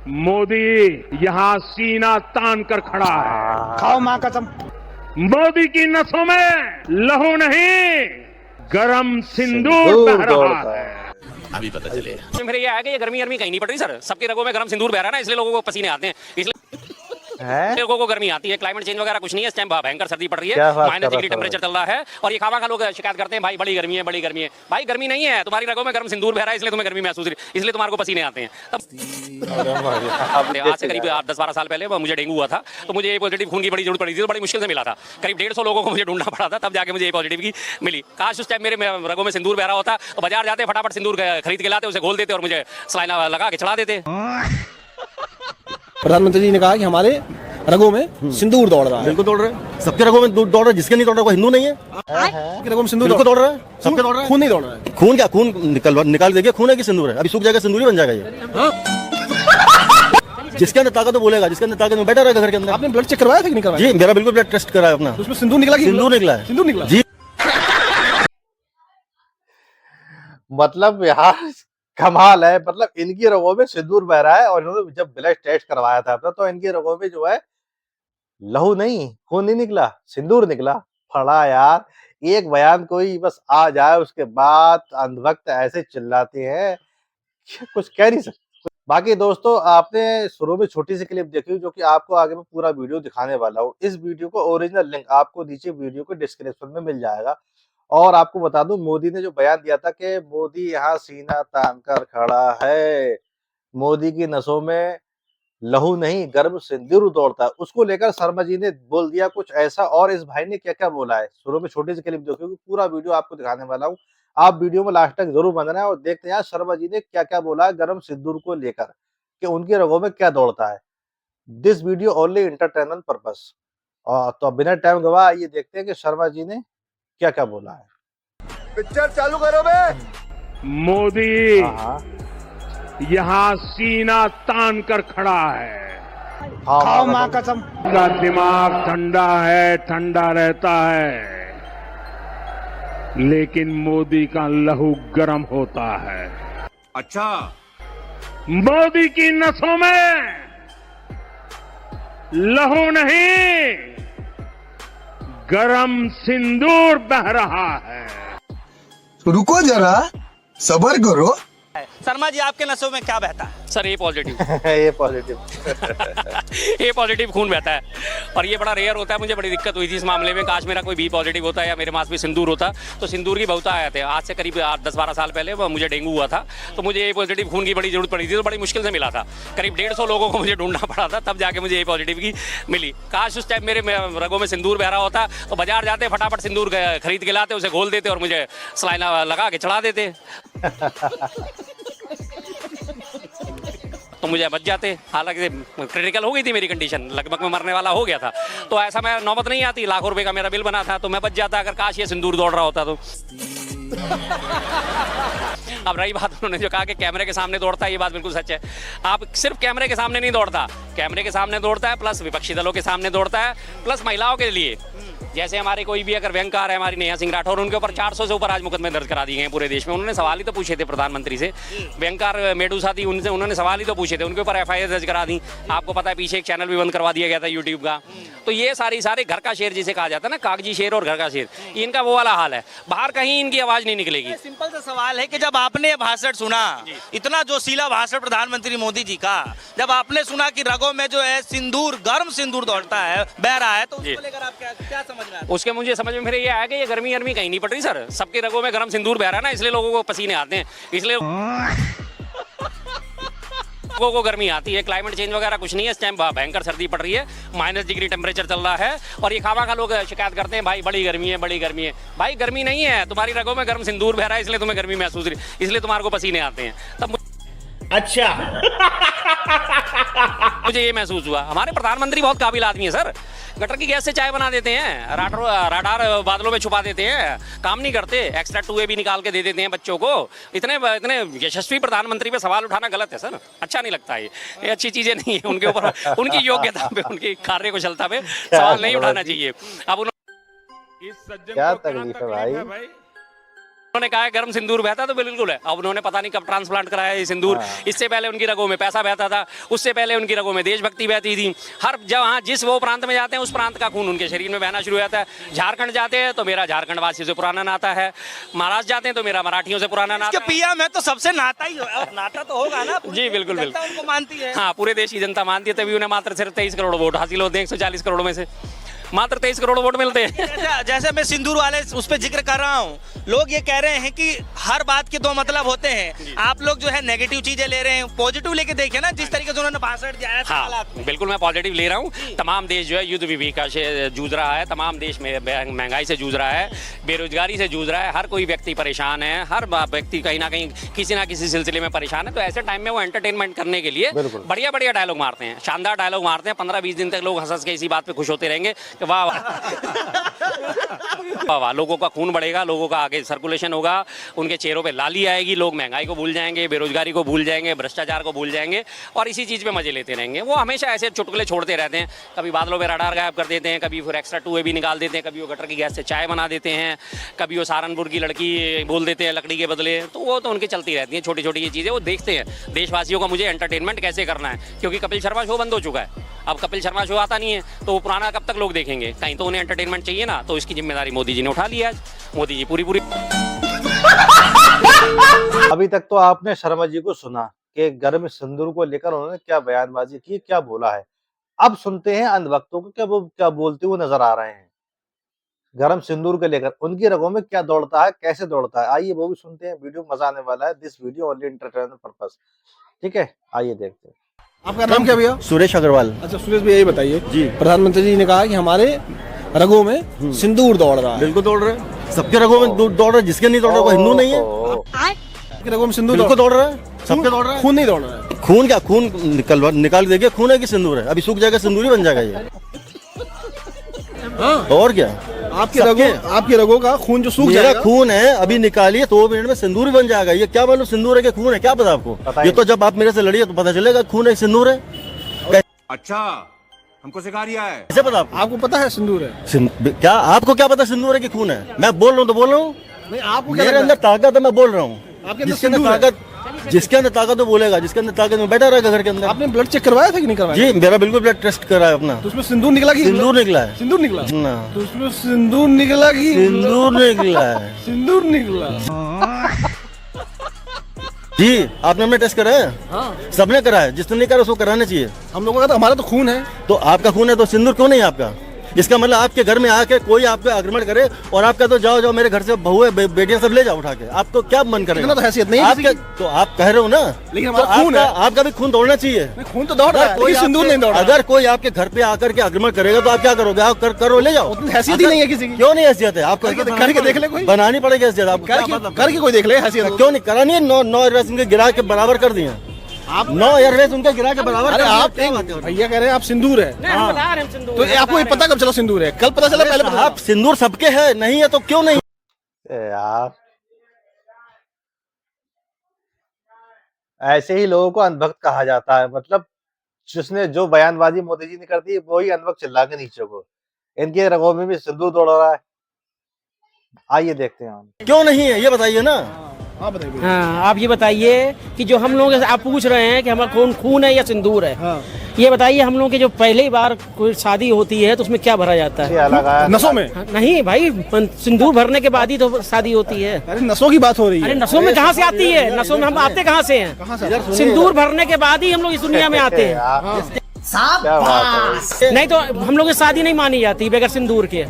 मोदी यहाँ सीना तान कर खड़ा है। खाओ मां कसम। मोदी की नसों में लहू नहीं, गरम सिंदूर बह रहा है। अभी पता चलेगा। मेरे ये है कि ये गर्मी कहीं नहीं पड़ रही सर, सबके रगों में गर्म सिंदूर बह रहा है ना, इसलिए लोगों को पसीने आते हैं, इसलिए लोगों को गर्मी आती है। क्लाइमेट चेंज वगैरह कुछ नहीं है, इस टाइम भयंकर सर्दी पड़ रही है, -डिग्री टेम्परेचर चल रहा है और ये खावा खा लोग शिकायत करते हैं भाई बड़ी गर्मी है, बड़ी गर्मी है। भाई गर्मी नहीं है, तुम्हारी रगों में गर्म सिंदूर बह रहा है, इसलिए तुम्हें गर्मी महसूस रही, इसलिए तुम्हारे को पसीने आते हैं। आज से करीब 10-12 साल पहले मुझे डेंगू हुआ था, तो मुझे ए पॉजिटिव खून की बड़ी जरूरत पड़ी थी, तो बड़ी मुश्किल से मिला था। करीब 150 लोगों को मुझे ढूंढना पड़ा था, तब जाके मुझे ए पॉजिटिव की मिली। काश उस टाइम मेरे रगों में सिंदूर बह रहा होता, तो बाजार जाते फटाफट सिंदूर खरीद के लाते, उसे घोल देते और मुझे सलाइन लगा के चढ़ा देते। प्रधानमंत्री जी ने कहा कि हमारे रगों में सिंदूर दौड़ रहा है। बिल्कुल दौड़ रहे हैं, सबके रगों में दौड़ रहा है, जिसके नहीं दौड़ रहा है वो हिंदू नहीं है। सबके रगों में सिंदूर दौड़ रहा है, सबके दौड़ रहा है। खून नहीं दौड़ रहा है। खून क्या, खून निकाल देखिए, खून है कि सिंदूर है? अभी सूख जाएगा, सिंदूर ही बन जाएगा ये। जिसके अंदर ताकत तो बोलेगा, जिसके अंदर ताकत में बैठा रहेगा घर के अंदर। आपने ब्लड चेक करवाया था कि नहीं करवाया? जी, मेरा बिल्कुल ब्लड टेस्ट कराया अपना, उसमें सिंदूर निकला कि सिंदूर निकला है। सिंदूर निकला जी। मतलब यार कमाल है, मतलब इनकी रगों में सिंदूर बह रहा है और इन्होंने जब ब्लड टेस्ट करवाया था अपना, तो इनकी रगों में जो है लहू नहीं, खून नहीं निकला, सिंदूर निकला। फड़ा यार, एक बयान कोई बस आ जाए उसके बाद अंधभक्त ऐसे चिल्लाते हैं कि कुछ कह नहीं सकते। बाकी दोस्तों, आपने शुरू में छोटी सी क्लिप देखी जो कि आपको आगे में पूरा वीडियो दिखाने वाला हूँ। इस वीडियो को ओरिजिनल लिंक आपको नीचे वीडियो के डिस्क्रिप्शन में मिल जाएगा। और आपको बता दूं, मोदी ने जो बयान दिया था कि मोदी यहाँ सीना तान कर खड़ा है, मोदी की नसों में लहू नहीं गर्म सिंदूर दौड़ता है, उसको लेकर शर्मा जी ने बोल दिया कुछ ऐसा। और इस भाई ने क्या क्या बोला है, शुरू में छोटी सी क्लिप देखोगे, पूरा वीडियो आपको दिखाने वाला हूँ। आप वीडियो में लास्ट तक जरूर बना है और देखते हैं शर्मा जी ने क्या क्या बोला है गर्म सिंदूर को लेकर, कि उनके रगों में क्या दौड़ता है। This video only entertainment purpose. तो बिना टाइम गवा ये देखते हैं कि शर्मा जी ने क्या क्या बोला है। पिक्चर चालू करो बे। मोदी यहाँ सीना तान कर खड़ा है। खाओ मां कसम। का दिमाग ठंडा है, ठंडा रहता है, लेकिन मोदी का लहू गर्म होता है। अच्छा, मोदी की नसों में लहू नहीं, गरम सिंदूर बह रहा है। रुको जरा, सबर करो। शर्मा जी, आपके नसों में क्या बहता है? सर ए पॉजिटिव। ये पॉजिटिव। ए पॉजिटिव खून बहता है और ये बड़ा रेयर होता है। मुझे बड़ी दिक्कत हुई थी इस मामले में, काश मेरा कोई बी पॉजिटिव होता या मेरे पास भी सिंदूर होता, तो सिंदूर की बहुत आए थे। आज से करीब 10-12 साल पहले मुझे डेंगू हुआ था, तो मुझे ए पॉजिटिव खून की बड़ी जरूरत पड़ी थी, तो बड़ी मुश्किल से मिला था। करीब 150 लोगों को मुझे ढूंढना पड़ा था, तब जाके मुझे ए पॉजिटिव की मिली। काश उस टाइम मेरे रगों में सिंदूर बह रहा होता, तो बाजार जाते फटाफट सिंदूर खरीद के लाते, उसे घोल देते और मुझे सलाइन लगा के चढ़ा देते, तो मुझे बच जाते। हालांकि क्रिटिकल हो गई थी मेरी कंडीशन, लगभग मैं मरने वाला हो गया था, तो ऐसा मैं नौबत नहीं आती। लाखों रुपए का मेरा बिल बना था, तो मैं बच जाता अगर काश ये सिंदूर दौड़ रहा होता तो। अब रही बात, उन्होंने जो कहा कि कैमरे के सामने दौड़ता है, ये बात बिल्कुल सच है। आप सिर्फ कैमरे के सामने नहीं दौड़ता, कैमरे के सामने दौड़ता है, प्लस विपक्षी दलों के सामने दौड़ता है, प्लस महिलाओं के लिए। जैसे हमारे कोई भी अगर व्यंगकार है, हमारी नेहा सिंह राठौर, उनके ऊपर 400 से ऊपर आज मुकदमे दर्ज करा दिए हैं पूरे देश में। उन्होंने सवाल ही तो पूछे थे प्रधानमंत्री से। व्यंगकार मेडूसा थी, उनसे उन्होंने सवाल ही तो पूछे थे, उनके ऊपर FIR दर्ज करा दी। आपको पता है पीछे एक चैनल भी बंद करवा दिया गया था यूट्यूब का। तो ये सारे घर का शेर जिसे कहा जाता है ना, कागजी शेर और घर का शेर, इनका वो वाला हाल है। बाहर कहीं इनकी आवाज नहीं निकलेगी। सिंपल सा सवाल है कि जब आपने ये भाषण सुना, इतना जोशीला भाषण प्रधानमंत्री मोदी जी का, जब आपने सुना कि रगों में जो है सिंदूर, गर्म सिंदूर दौड़ता है, बह रहा है, तो उसको लेकर आप क्या समझ रहे हैं? उसके मुझे समझ में मेरे ये आया कि ये गर्मी कहीं नहीं पड़ रही सर, सबके रगों में गर्म सिंदूर बह रहा है ना, इसलिए लोगों को पसीने आते हैं, इसलिए लोगों को गर्मी आती है। क्लाइमेट चेंज वगैरह कुछ नहीं है, इस टाइम भयंकर सर्दी पड़ रही है, -डिग्री टेम्परेचर चल रहा है और ये खावा खा लोग शिकायत करते हैं भाई बड़ी गर्मी है, बड़ी गर्मी है। भाई गर्मी नहीं है, तुम्हारी रगों में गर्म सिंदूर बह रहा है, इसलिए तुम्हें गर्मी महसूस रही, इसलिए तुम्हारे को पसीने आते हैं। तब अच्छा। मुझे ये महसूस हुआ, हमारे प्रधानमंत्री बहुत काबिल आदमी है सर। गटर की गैस से चाय बना देते हैं, राडार बादलों में छुपा देते हैं, काम नहीं करते, एक्स्ट्रा 2A भी निकाल के दे देते हैं बच्चों को। इतने यशस्वी प्रधानमंत्री पे सवाल उठाना गलत है सर, अच्छा नहीं लगता। ये अच्छी चीजें नहीं है, उनके ऊपर उनकी योग्यता पे, उनकी कार्यकुशलता पे सवाल नहीं उठाना चाहिए। अब क्या तकलीफ है भाई? उन्होंने कहा है गर्म सिंदूर बहता तो बिल्कुल है। अब उन्होंने पता नहीं कब ट्रांसप्लांट कराया ये सिंदूर। इससे पहले उनकी रगों में पैसा बहता था, उससे पहले उनकी रगों में देशभक्ति बहती थी। हर जहाँ जिस वो प्रांत में जाते हैं उस प्रांत का खून उनके शरीर में बहना शुरू हो जाता है। झारखंड जाते हैं तो मेरा झारखंड वासियों से पुराना नाता है, महाराष्ट्र जाते हैं तो मेरा मराठियों से पुराना नाता है। पीएम है तो सबसे नाता ही नाता तो होगा ना। जी बिल्कुल बिल्कुल, उनको मानती है। हाँ, पूरे देश की जनता मानती है, तभी उन्हें मात्र सिर्फ 23 करोड़ वोट हासिल होते हैं 140 करोड़ में से। मात्र 23 करोड़ वोट मिलते हैं। जैसे मैं सिंदूर वाले उस पर जिक्र कर रहा हूँ, लोग ये कह रहे हैं कि हर बात के दो मतलब होते हैं। आप लोग जो है नेगेटिव चीजें ले रहे हैं, पॉजिटिव लेके देखिए ना, जिस तरीके से उन्होंने भाषण दिया है। हाँ बिल्कुल, मैं पॉजिटिव ले रहा हूँ। तमाम देश जो है युद्ध विभीषिका से जूझ रहा है, तमाम देश में महंगाई से जूझ रहा है, बेरोजगारी से जूझ रहा है, हर कोई व्यक्ति परेशान है, हर व्यक्ति कहीं ना कहीं किसी ना किसी सिलसिले में परेशान है। तो ऐसे टाइम में वो एंटरटेनमेंट करने के लिए बढ़िया बढ़िया डायलॉग मारते हैं, शानदार डायलॉग मारते हैं। 15-20 दिन तक लोग हंस के इसी बात पे खुश होते रहेंगे कि वाह वाह वाह, लोगों का खून बढ़ेगा, लोगों का आगे सर्कुलेशन होगा, उनके चेहरों पे लाली आएगी, लोग महंगाई को भूल जाएंगे, बेरोजगारी को भूल जाएंगे, भ्रष्टाचार को भूल जाएंगे और इसी चीज़ पे मजे लेते रहेंगे। वो हमेशा ऐसे चुटकुले छोड़ते रहते हैं, कभी बादलों में रडार गायब कर देते हैं, कभी फिर एक्स्ट्रा टूए भी निकाल देते हैं, कभी वो गटर की गैस से चाय बना देते हैं, कभी वो सहारनपुर की लड़की बोल देते हैं लकड़ी के बदले। तो वो तो उनकी चलती रहती हैं छोटी छोटी ये चीज़ें, वो देखते हैं देशवासियों का मुझे एंटरटेनमेंट कैसे करना है। क्योंकि कपिल शर्मा शो बंद हो चुका है, अब कपिल शर्मा शो आता नहीं है, तो वो पुराना कब तक लोग देखेंगे? कहीं तो उन्हें एंटरटेनमेंट चाहिए ना, तो इसकी जिम्मेदारी मोदी जी ने उठा ली है। आज मोदी जी पूरी अभी तक तो आपने शर्मा जी को सुना कि गर्म सिंदूर को लेकर उन्होंने क्या बयानबाजी की, क्या बोला है। अब सुनते हैं अंधभक्तों को क्या बोलते हुए नजर आ रहे हैं गर्म सिंदूर को लेकर, उनकी रगों में क्या दौड़ता है, कैसे दौड़ता है। आइए वो भी सुनते हैं, वीडियो मजा आने वाला है। This video only entertainment purpose, ठीक है, आइए देखते हैं। आपका नाम क्या भैया? सुरेश अग्रवाल। अच्छा सुरेश भैया, यही बताइए जी, प्रधानमंत्री जी ने कहा कि हमारे रगों में सिंदूर दौड़ रहा है। बिल्कुल दौड़ रहे हैं, सबके रगों में दौड़ रहा है। जिसके नहीं दौड़ रहा वो हिंदू नहीं है। आपके रगों में सिंदूर बिल्कुल दौड़ रहा है, सबके दौड़ रहा है। खून नहीं दौड़ रहा है। खून क्या, खून निकाल देखिए, खून है कि सिंदूर है? अभी सूख जाएगा सिंदूर ही बन जाएगा ये। और क्या, आपके रगों का खून जो सूख मेरा जाएगा, खून है, अभी निकालिए 2 मिनट में सिंदूर बन जाएगा। ये क्या मालूम सिंदूर है कि खून है, क्या पता आपको? ये तो जब आप मेरे से लड़िए तो पता चलेगा खून है सिंदूर है। अच्छा, हमको सिखा रिया है। कैसे पता आपको? आपको पता है सिंदूर है? क्या आपको क्या पता सिंदूर है कि खून है? मैं बोल रहा हूँ तो बोल रहा हूँ, नहीं आपको क्या मेरे लगता अंदर ताकत है, मैं बोल रहा हूँ। आपके अंदर जिसके अंदर सिंदूर है? ताकत, जिसके अंदर ताकत तो बोलेगा, जिसके अंदर ताकत में बैठा रहेगा घर के अंदर। आपने ब्लड चेक करवाया था कि नहीं करवाया? जी मेरा बिल्कुल ब्लड टेस्ट करा है अपना। तो उसमें सिंदूर निकला कि सिंदूर निकला है। सिंदूर निकला ना, तो उसमें सिंदूर निकला कि सिंदूर निकला है। सिंदूर निकला। जी आपने हमने टेस्ट कराया? हाँ सबने कराया, जिसने नहीं करा उसको कराना चाहिए। हम लोगों का तो, हमारा तो खून है। तो आपका खून है तो सिंदूर क्यों नहीं है आपका? इसका मतलब आपके घर में आके कोई आपको आक्रमण करे और आपका तो जाओ मेरे घर से बहू है बेटियां सब ले जाओ उठा के, आपको क्या मन करेगा? इतना तो हैसियत नहीं है आपके, तो आप कह रहे हो ना, लेकिन तो हमारा खून है। आपका भी खून दौड़ना चाहिए। खून तो दौड़ रहा है, लेकिन सिंदूर नहीं दौड़ रहा। अगर कोई आपके घर पे आकर के आक्रमण करेगा तो आप क्या करोगे? आप करो, ले जाओ। उतनी हैसियत ही नहीं है किसी की। क्यों नहीं हैसियत है आपको? करके देख ले कोई, बनानी पड़ेगी हैसियत आपको। करके कोई देख ले हैसियत। क्यों नहीं करानी है? 9 एयरवेज उनके गिरा के बराबर कर दिए आप। 9 एयरवेज उनके गिरा के बराबर। अरे आप भैया कह रहे हैं आप सिंदूर है, तो आपको ये पता कब चला सिंदूर है? कल पता चला, पहले पता आप सिंदूर सबके है, नहीं है तो क्यों नहीं? यार ऐसे ही लोगों को अंधभक्त कहा जाता है। मतलब जिसने जो बयानबाजी मोदी जी ने कर दी वही अंधभक्त चिल्ला के नीचे को। इनके रगों में भी सिंदूर दौड़ रहा है। आइए देखते हैं हम। क्यों नहीं है ये बताइए ना। हाँ आप ये बताइए कि जो हम लोग आप पूछ रहे हैं कि हमारा कौन खून है या सिंदूर है, हाँ। ये बताइए हम लोग की जो पहली बार कोई शादी होती है तो उसमें क्या भरा जाता है? नसों में? नहीं भाई, सिंदूर भरने के बाद ही तो शादी होती है। अरे नसों की बात हो रही है। अरे नसों में कहाँ से आती है? नसों में हम आते कहाँ से हैं? सिंदूर भरने के बाद ही हम लोग इस दुनिया में आते हैं। क्या बात है? नहीं तो हम लोग की शादी नहीं मानी जाती बगैर सिंदूर के,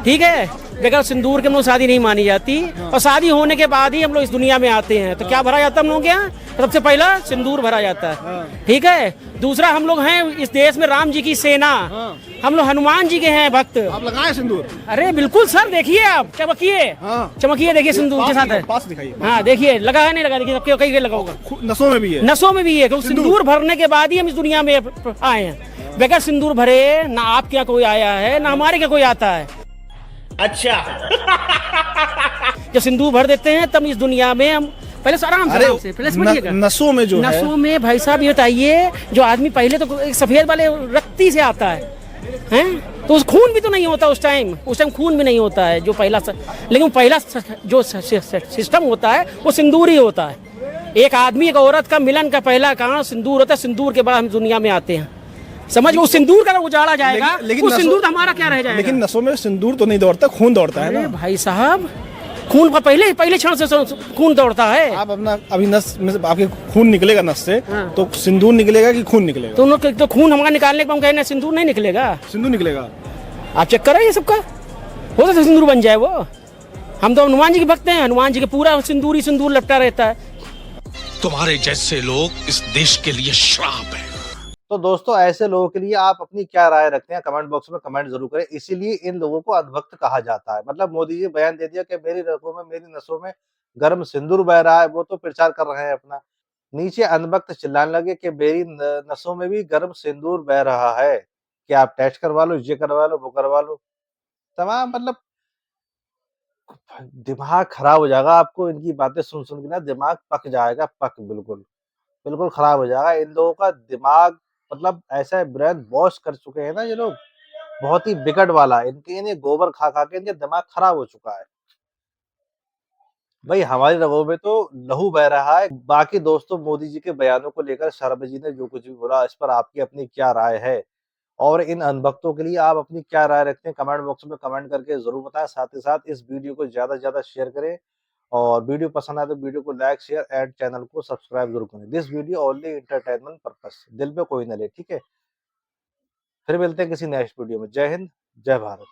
ठीक है? बगैर सिंदूर के हम लोग शादी नहीं मानी जाती, और शादी होने के बाद ही हम लोग इस दुनिया में आते हैं। तो क्या भरा जाता है हम लोग के यहाँ? सबसे पहला सिंदूर भरा जाता है, ठीक है? दूसरा हम लोग हैं इस देश में राम जी की सेना, हम लोग हनुमान जी के हैं भक्त। आप लगाए सिंदूर? अरे बिल्कुल सर, देखिए आप, चमकिए चमकिए, देखिए सिंदूर के साथ है। पास दिखाइए। हाँ देखिए, लगा है नहीं लगा, देखिए सबके कई लगाओगा। नसों में भी है? नसों में भी है, क्योंकि सिंदूर भरने के बाद ही हम इस दुनिया में आए हैं। बगैर सिंदूर भरे ना आपके यहाँ कोई आया है ना हमारे यहाँ कोई आता है। अच्छा जब सिंदूर भर देते हैं तब इस दुनिया में हम पहले आराम से पहले समझिएगा। नसों में जो है, नसों में भाई साहब ये बताइए, जो आदमी पहले तो एक सफेद वाले रक्ती से आता है, हैं? तो उस खून भी तो नहीं होता उस टाइम खून भी नहीं होता है जो पहला लेकिन पहला जो सिस्टम होता है वो सिंदूर ही होता है। एक आदमी एक औरत का मिलन का पहला कारण सिंदूर होता है। सिंदूर के बाद हम दुनिया में आते हैं। समझ वो सिंदूर का उजाड़ा जाएगा, लेकिन वो सिंदूर तो हमारा क्या रह जाएगा? लेकिन नसों में सिंदूर तो नहीं दौड़ता, खून दौड़ता है ना भाई साहब। खून का पहले क्षण से खून दौड़ता है। आप अपना अभी नस में से आपके खून निकलेगा नस से, तो सिंदूर निकलेगा कि खून निकलेगा? तो खून हमारा निकालने के हम कहने सिंदूर नहीं निकलेगा। सिंदूर निकलेगा। आप चेक करें ये सबका, हो सकता सिंदूर बन जाए वो। हम तो हनुमान जी के भक्त हैं, हनुमान जी के पूरा सिंदूर ही सिंदूर लपटा रहता है। तुम्हारे जैसे लोग इस देश के लिए श्राप है। तो दोस्तों ऐसे लोगों के लिए आप अपनी क्या राय रखते हैं कमेंट बॉक्स में कमेंट जरूर करें। इसीलिए इन लोगों को अंधभक्त कहा जाता है। मतलब मोदी जी बयान दे दिया कि मेरी रगों में मेरी नसों में गर्म सिंदूर बह रहा है, वो तो प्रचार कर रहे हैं अपना। नीचे अंधभक्त चिल्लाने लगे कि मेरी नसों में भी गर्म सिंदूर बह रहा है, कि आप टेस्ट करवा लो, ये करवा लो, वो करवा लो। तमाम मतलब दिमाग खराब हो जाएगा आपको इनकी बातें सुन सुन के ना, दिमाग पक जाएगा, पक बिल्कुल बिल्कुल खराब हो जाएगा। इन लोगों का दिमाग मतलब ऐसा ब्रेन वॉश कर चुके हैं ना ये लोग, बहुत ही विकट वाला। इन्हें गोबर खा खा के इनके दिमाग खराब हो चुका है। भाई हमारी रगों में तो लहू बह रहा है। बाकी दोस्तों मोदी जी के बयानों को लेकर शर्मा जी ने जो कुछ भी बोला, इस पर आपकी अपनी क्या राय है और इन अनभक्तों के लिए आप अपनी क्या राय रखते हैं कमेंट बॉक्स में कमेंट करके जरूर बताएं। साथ ही साथ इस वीडियो को ज्यादा से ज्यादा शेयर करें और वीडियो पसंद आए तो वीडियो को लाइक शेयर एंड चैनल को सब्सक्राइब जरूर करें। This video only entertainment purpose, दिल पे कोई न ले, ठीक है। फिर मिलते हैं किसी नेक्स्ट वीडियो में। जय हिंद, जय भारत।